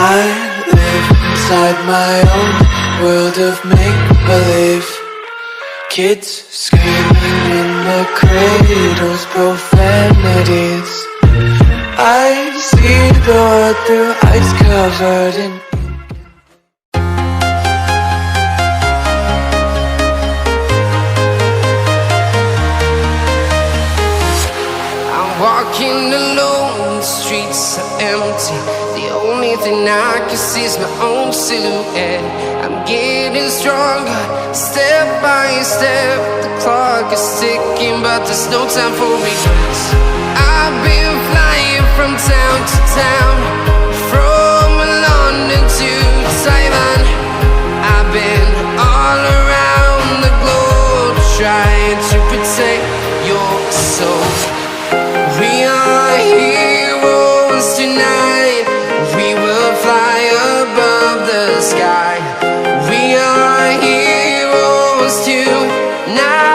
I live inside my own world of make-believe. Kids screaming in the cradles, profanities. I see the world through ice covered in ink. I'm walking alone, the streets are empty. The only thing I can see is my own silhouette. I'm getting stronger, step by step. The clock is ticking, but there's no time for regrets. I've been flying from town to town, from London to Taiwan. I've been all around the globe, trying to protect your soul. We are heroes tonight. We will fly above the sky. We are heroes tonight.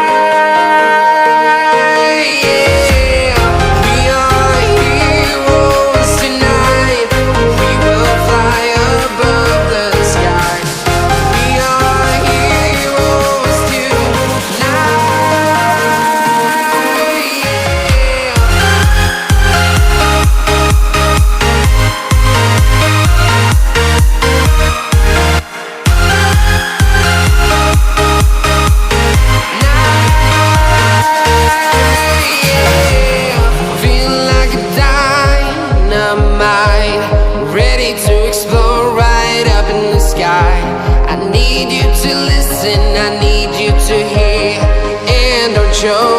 I need you to hear and don't show